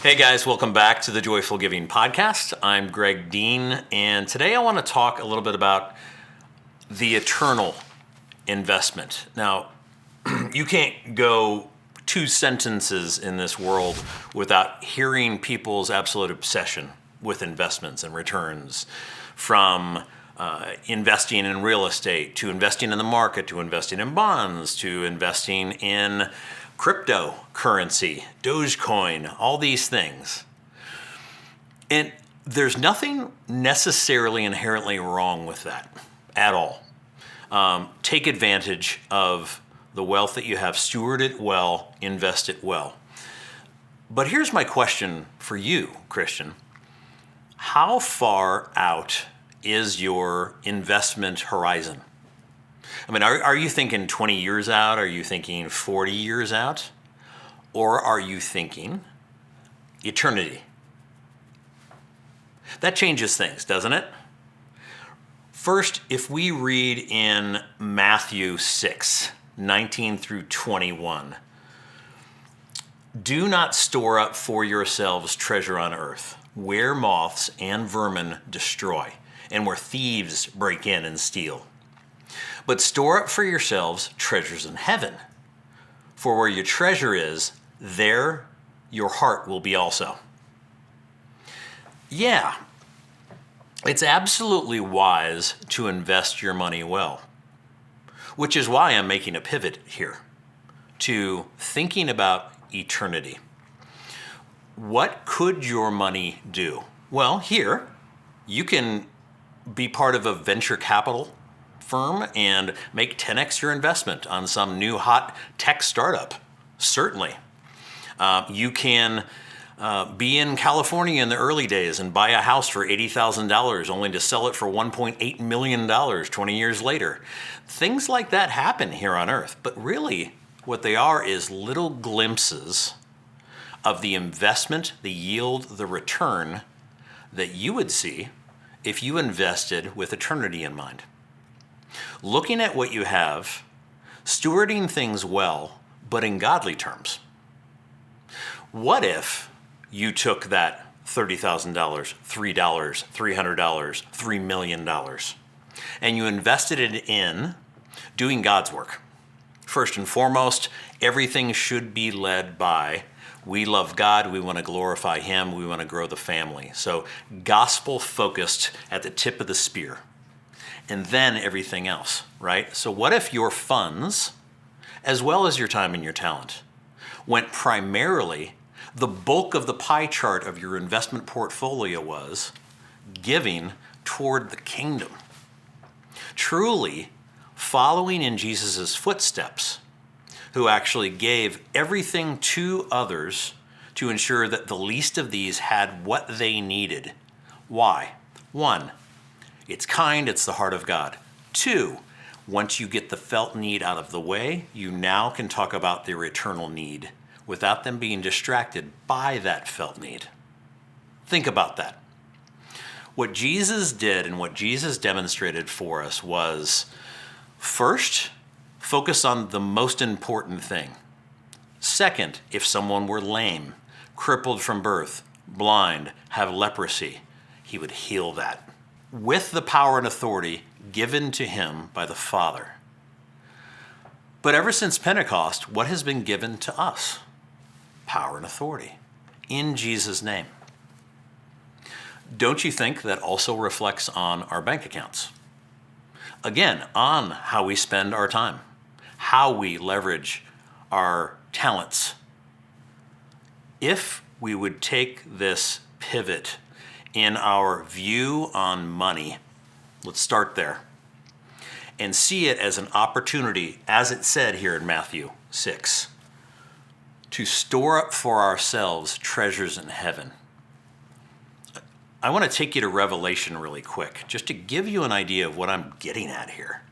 Hey guys, welcome back to the Joyful Giving podcast. I'm Greg Dean, and today I want to talk a little bit about the eternal investment. Now, you can't go 2 sentences in this world without hearing people's absolute obsession with investments and returns, from investing in real estate, to investing in the market, to investing in bonds, to investing in cryptocurrency, Dogecoin, all these things. And there's nothing necessarily inherently wrong with that at all. Take advantage of the wealth that you have, steward it well, invest it well. But here's my question for you, Christian. How far out is your investment horizon? I mean, are you thinking 20 years out? Are you thinking 40 years out? Or are you thinking eternity? That changes things, doesn't it? First, if we read in Matthew 6, 19 through 21, do not store up for yourselves treasure on earth, where moths and vermin destroy, and where thieves break in and steal. But store up for yourselves treasures in heaven. For where your treasure is, there your heart will be also. Yeah, it's absolutely wise to invest your money well, which is why I'm making a pivot here to thinking about eternity. What could your money do? Well, here, you can be part of a venture capital firm and make 10x your investment on some new hot tech startup. Certainly. You can be in California in the early days and buy a house for $80,000 only to sell it for $1.8 million 20 years later. Things like that happen here on earth, but really what they are is little glimpses of the investment, the yield, the return that you would see if you invested with eternity in mind. Looking at what you have, stewarding things well, but in godly terms. What if you took that $30,000, $3, $300, $3 million, and you invested it in doing God's work? First and foremost, everything should be led by, we love God, we want to glorify Him, we want to grow the family. So gospel focused at the tip of the spear. And then everything else, right? So what if your funds, as well as your time and your talent, went primarily, the bulk of the pie chart of your investment portfolio was giving toward the kingdom? Truly following in Jesus' footsteps, who actually gave everything to others to ensure that the least of these had what they needed. Why? 1, it's kind, it's the heart of God. 2, once you get the felt need out of the way, you now can talk about their eternal need without them being distracted by that felt need. Think about that. What Jesus did and what Jesus demonstrated for us was, first, focus on the most important thing. Second, if someone were lame, crippled from birth, blind, have leprosy, He would heal that with the power and authority given to Him by the Father. But ever since Pentecost, what has been given to us? Power and authority in Jesus' name. Don't you think that also reflects on our bank accounts? Again, on how we spend our time, how we leverage our talents. If we would take this pivot in our view on money, let's start there, and see it as an opportunity, as it said here in Matthew 6, to store up for ourselves treasures in heaven. I want to take you to Revelation really quick, just to give you an idea of what I'm getting at here.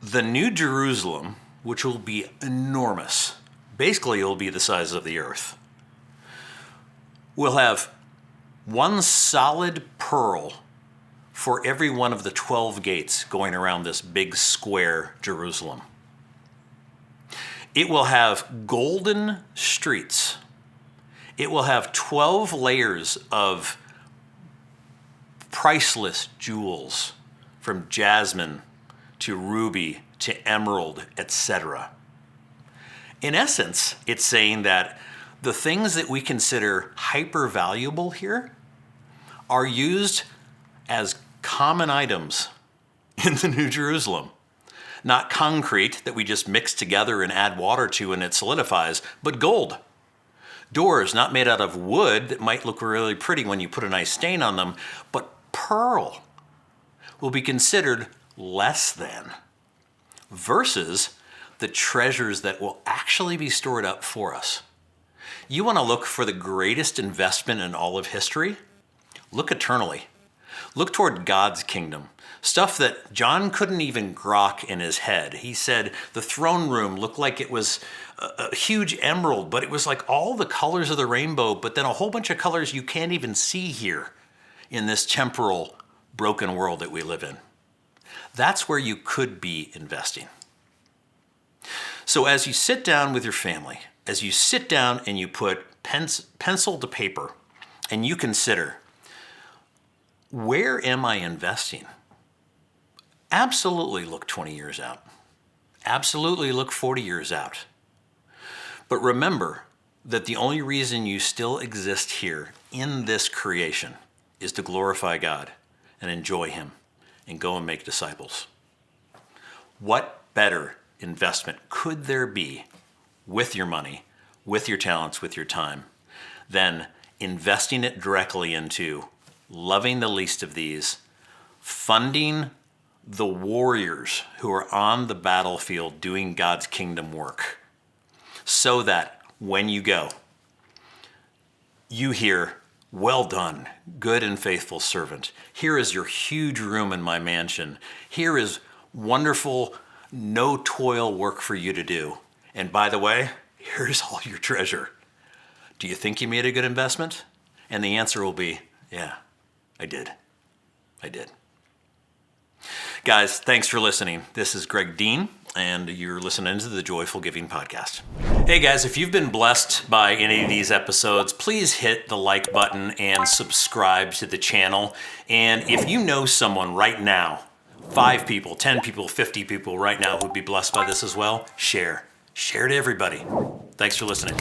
The New Jerusalem, which will be enormous, basically it will be the size of the earth, will have one solid pearl for every one of the 12 gates going around this big square Jerusalem. It will have golden streets It will have 12 layers of priceless jewels, from jasmine to ruby to emerald, etc. In essence, it's saying that the things that we consider hyper valuable here are used as common items in the New Jerusalem. Not concrete that we just mix together and add water to and it solidifies, but gold. Doors not made out of wood that might look really pretty when you put a nice stain on them, but pearl will be considered less than, versus the treasures that will actually be stored up for us. You want to look for the greatest investment in all of history? Look eternally. Look toward God's kingdom. Stuff that John couldn't even grok in his head. He said the throne room looked like it was a huge emerald, but it was like all the colors of the rainbow, but then a whole bunch of colors you can't even see here in this temporal, broken world that we live in. That's where you could be investing. So as you sit down with your family, as you sit down and you put pencil to paper and you consider, where am I investing? Absolutely look 20 years out. Absolutely look 40 years out. But remember that the only reason you still exist here in this creation is to glorify God and enjoy Him and go and make disciples. What better investment could there be with your money, with your talents, with your time, than investing it directly into loving the least of these, funding the warriors who are on the battlefield doing God's kingdom work, so that when you go, you hear, "Well done, good and faithful servant. Here is your huge room in my mansion. Here is wonderful, no toil work for you to do. And by the way, here's all your treasure. Do you think you made a good investment?" And the answer will be, yeah, I did. I did. Guys, thanks for listening. This is Greg Dean, and you're listening to the Joyful Giving podcast. Hey guys, if you've been blessed by any of these episodes, please hit the like button and subscribe to the channel. And if you know someone right now, 5 people, 10 people, 50 people right now who'd be blessed by this as well, share. Share to everybody. Thanks for listening.